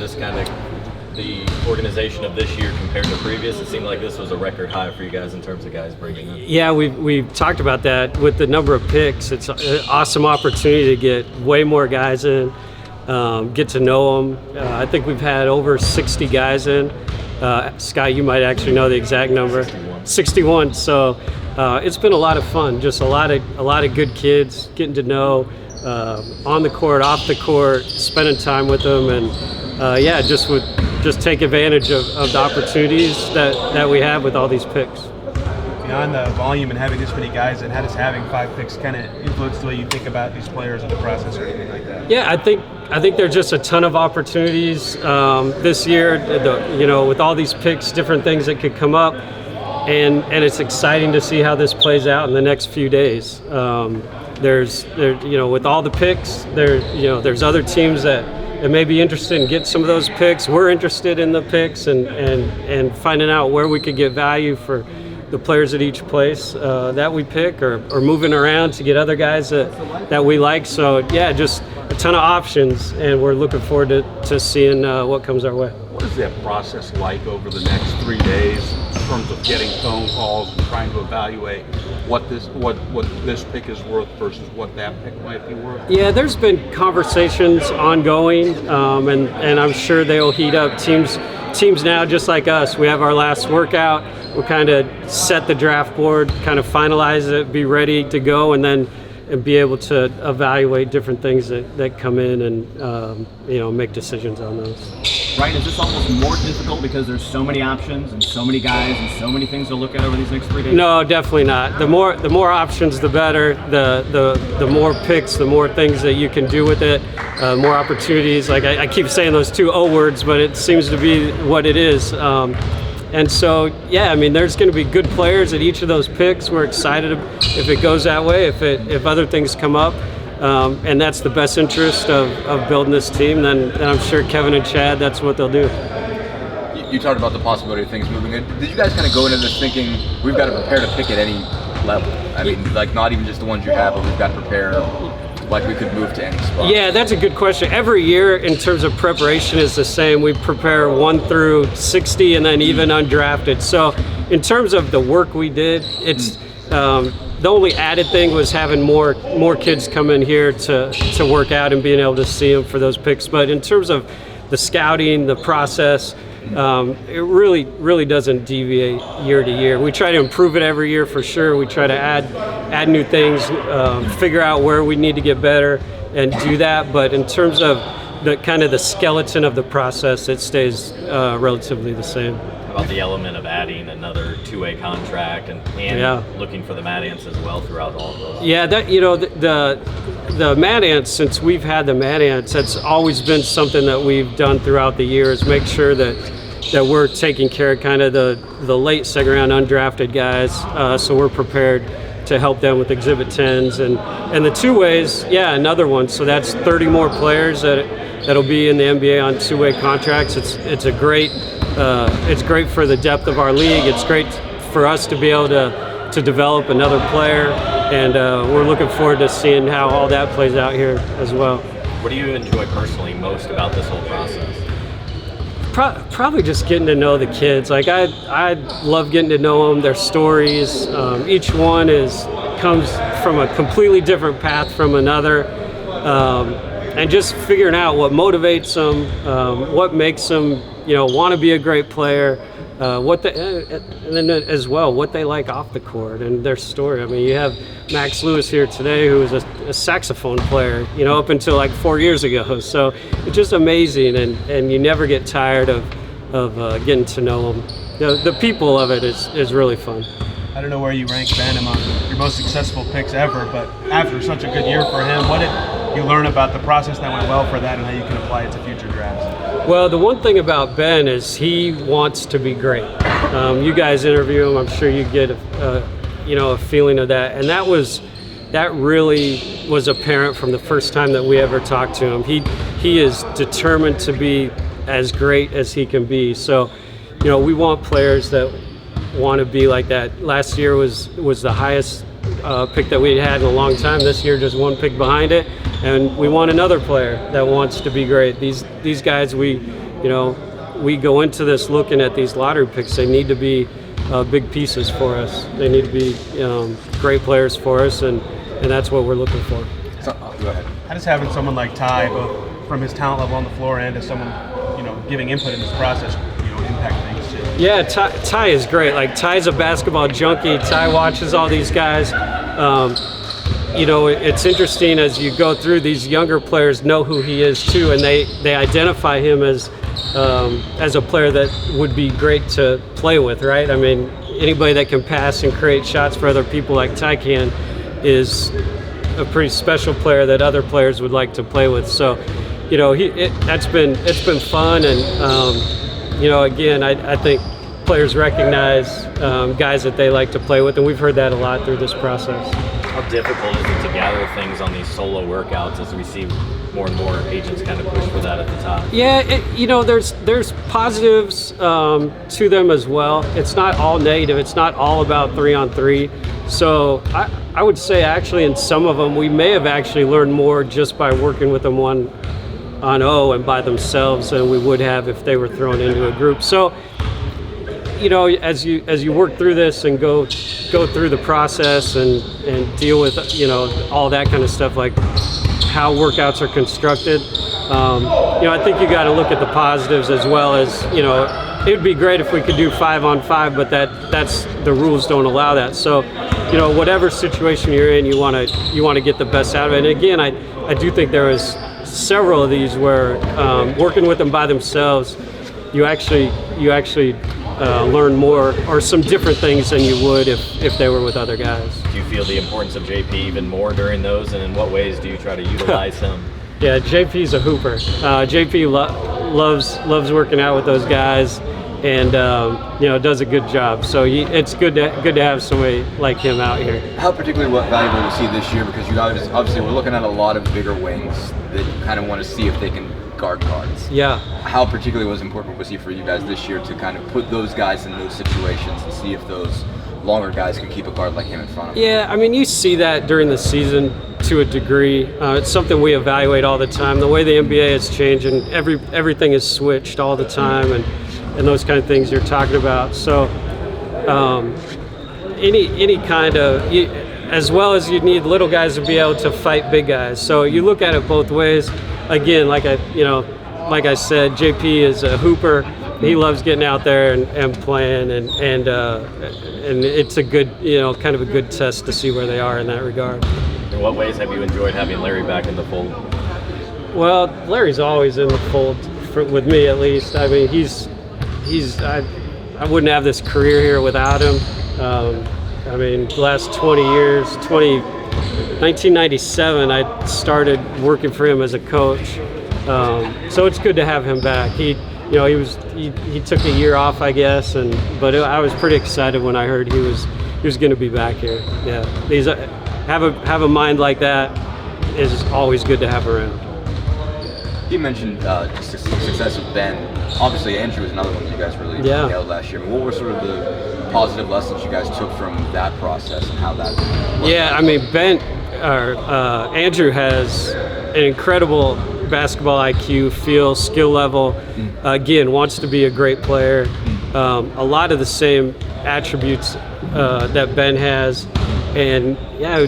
this kind of the organization of this year compared to previous? It seemed like this was a record high for you guys in terms of guys bringing in. Yeah, we've talked about that with the number of picks. It's an awesome opportunity to get way more guys in, get to know them. I think we've had over 60 guys in. Scott, you might actually know the exact number. 61. So it's been a lot of fun. Just a lot of good kids getting to know on the court, off the court, spending time with them, and just take advantage of the opportunities that we have with all these picks. Beyond the volume and having this many guys, and how does having 5 picks kind of influence the way you think about these players in the process or anything like that? Yeah, I think there's just a ton of opportunities this year. With all these picks, different things that could come up, and it's exciting to see how this plays out in the next few days. With all the picks, there's other teams that may be interested in getting some of those picks. We're interested in the picks and finding out where we could get value for the players at each place that we pick, or moving around to get other guys that we like. So yeah, just a ton of options, and we're looking forward to seeing what comes our way. What is that process like over the next 3 days in terms of getting phone calls and trying to evaluate what this pick is worth versus what that pick might be worth? Yeah, there's been conversations ongoing, and I'm sure they'll heat up. Teams now, just like us, we have our last workout. We'll kind of set the draft board, kind of finalize it, be ready to go, and be able to evaluate different things that come in and make decisions on those. Ryan, is this almost more difficult because there's so many options and so many guys and so many things to look at over these next 3 days? No, definitely not. The more options, the better. The more picks, the more things that you can do with it. More opportunities. Like I keep saying those 2 O words, but it seems to be what it is. And so, yeah, I mean, there's going to be good players at each of those picks. We're excited if it goes that way. If other things come up, and that's the best interest of building this team, then I'm sure Kevin and Chad, that's what they'll do. You talked about the possibility of things moving in. Did you guys kind of go into this thinking we've got to prepare to pick at any level? I mean, like not even just the ones you have, but we've got to prepare like we could move to any spot? Yeah, that's a good question. Every year in terms of preparation is the same. We prepare 1 through 60 and then even undrafted. So in terms of the work we did, it's the only added thing was having more kids come in here to work out and being able to see them for those picks. But in terms of the scouting, the process, it really doesn't deviate year to year. We try to improve it every year for sure. We try to add new things, figure out where we need to get better and do that. But in terms of the kind of the skeleton of the process, it stays relatively the same. About the element of adding another 2-way contract and looking for the Mad Ants as well throughout all of those. Yeah, the Mad Ants, since we've had the Mad Ants, that's always been something that we've done throughout the years. Make sure that we're taking care of kind of the late second round undrafted guys, so we're prepared to help them with Exhibit 10s and the 2-ways. Yeah, another one. So that's 30 more players that'll be in the NBA on 2-way contracts. It's great for the depth of our league. It's great for us to be able to develop another player, and we're looking forward to seeing how all that plays out here as well. What do you enjoy personally most about this whole process? Probably just getting to know the kids. Like I love getting to know them, their stories. Each one comes from a completely different path from another, and just figuring out what motivates them, what makes them want to be a great player, and then as well what they like off the court and their story. I mean, you have Max Lewis here today, who was a saxophone player, up until like 4 years ago. So it's just amazing, and you never get tired of getting to know them. The people of it is really fun. I don't know where you rank Ben among your most successful picks ever, but after such a good year for him, what did you learn about the process that went well for that and how you can apply it to future drafts? Well, the one thing about Ben is he wants to be great. You guys interview him, I'm sure you get a feeling of that, and that really was apparent from the first time that we ever talked to him. He is determined to be as great as he can be. So, we want players that want to be like that. Last year was the highest pick that we had in a long time. This year, just 1 pick behind it, and we want another player that wants to be great. These guys, we we go into this looking at these lottery picks. They need to be big pieces for us. They need to be great players for us, and that's what we're looking for. So, go ahead. How does having someone like Ty, both from his talent level on the floor and as someone, giving input in this process, impact things too? Yeah, Ty is great. Like, Ty's a basketball junkie. Ty watches all these guys. It's interesting as you go through, these younger players know who he is too, and they identify him as a player that would be great to play with, right? I mean, anybody that can pass and create shots for other people like Ty can is a pretty special player that other players would like to play with. So, it's been fun, and again, I think players recognize guys that they like to play with, and we've heard that a lot through this process. How difficult is it to gather things on these solo workouts as we see more and more agents kind of push for that at the top? Yeah, there's positives to them as well. It's not all negative. It's not all about 3-on-3. So I would say actually in some of them we may have actually learned more just by working with them 1-on-0 and by themselves than we would have if they were thrown into a group. So as you work through this and go through the process and deal with all that kind of stuff, like how workouts are constructed, I think you got to look at the positives as well as it would be great if we could do 5-on-5, but that's the rules don't allow that. So whatever situation you're in, you want to get the best out of it. And again, I do think there was several of these where working with them by themselves, you actually learn more or some different things than you would if they were with other guys. Do you feel the importance of JP even more during those, and in what ways do you try to utilize him? Yeah, JP's a hooper. JP loves working out with those guys, and does a good job. So it's good to have somebody like him out here. How particularly valuable was he this year? Because obviously we're looking at a lot of bigger wings that you kind of want to see if they can guard guards. Yeah. How particularly important was he for you guys this year to kind of put those guys in those situations and see if those longer guys can keep a guard like him in front of them? Yeah, I mean, you see that during the season to a degree. It's something we evaluate all the time. The way the NBA has changed and everything is switched all the time, and those kind of things you're talking about. So any kind of, as well as you need little guys to be able to fight big guys. So you look at it both ways. Again, like I said, JP is a hooper. He loves getting out there and playing, and it's a good, kind of a good test to see where they are in that regard. In what ways have you enjoyed having Larry back in the fold? Well, Larry's always in the fold with me, at least. I mean, I wouldn't have this career here without him. I mean, the last 20 years, 1997, I started working for him as a coach. So it's good to have him back. He took a year off, I guess, but I was pretty excited when I heard he was going to be back here. Yeah, have a mind like that is always good to have around. You mentioned success with Ben. Obviously, Andrew was another one that you guys really nailed last year. What were sort of the positive lessons you guys took from that process and how that worked? Yeah, I mean, Andrew has an incredible basketball IQ, feel, skill level. Again, wants to be a great player. A lot of the same attributes that Ben has, and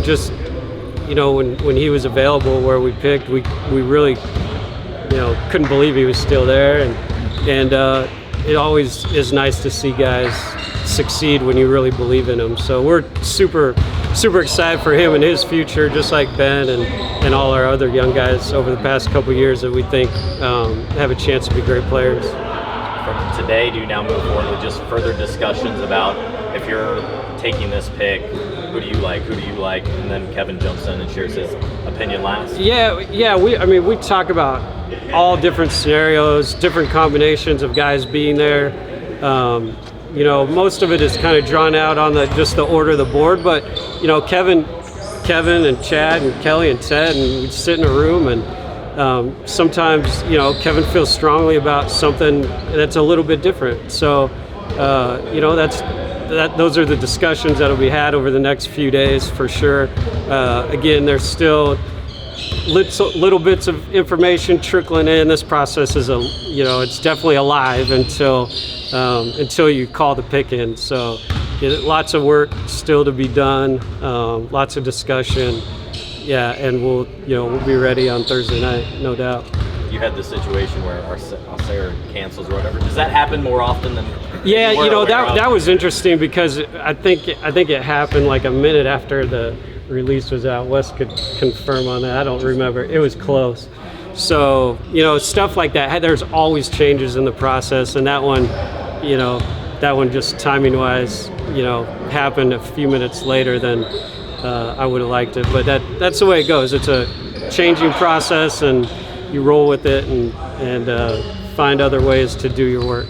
just when he was available where we picked, we really couldn't believe he was still there, and it always is nice to see guys succeed when you really believe in them. So we're super excited for him and his future, just like Ben and all our other young guys over the past couple years that we think have a chance to be great players. From today, do you now move forward with just further discussions about if you're taking this pick, who do you like, and then Kevin jumps in and shares his opinion last? Yeah. We talk about all different scenarios, different combinations of guys being there. Most of it is kind of drawn out on just the order of the board, but Kevin and Chad and Kelly and Ted, and we'd sit in a room, and sometimes Kevin feels strongly about something that's a little bit different. So those are the discussions that'll be had over the next few days for sure. Again, there's still little bits of information trickling in. This process is it's definitely alive until you call the pick in. So lots of work still to be done, lots of discussion. Yeah, and we'll be ready on Thursday night, no doubt. You had the situation where Sarah cancels or whatever. Does that happen more often than? Yeah, you were aware of? that was interesting because I think it happened like a minute after the release was out. Wes could confirm on that. I don't remember. It was close. So stuff like that. There's always changes in the process, and that one just timing wise, happened a few minutes later than I would have liked it. But that's the way it goes. It's a changing process, and you roll with it and find other ways to do your work.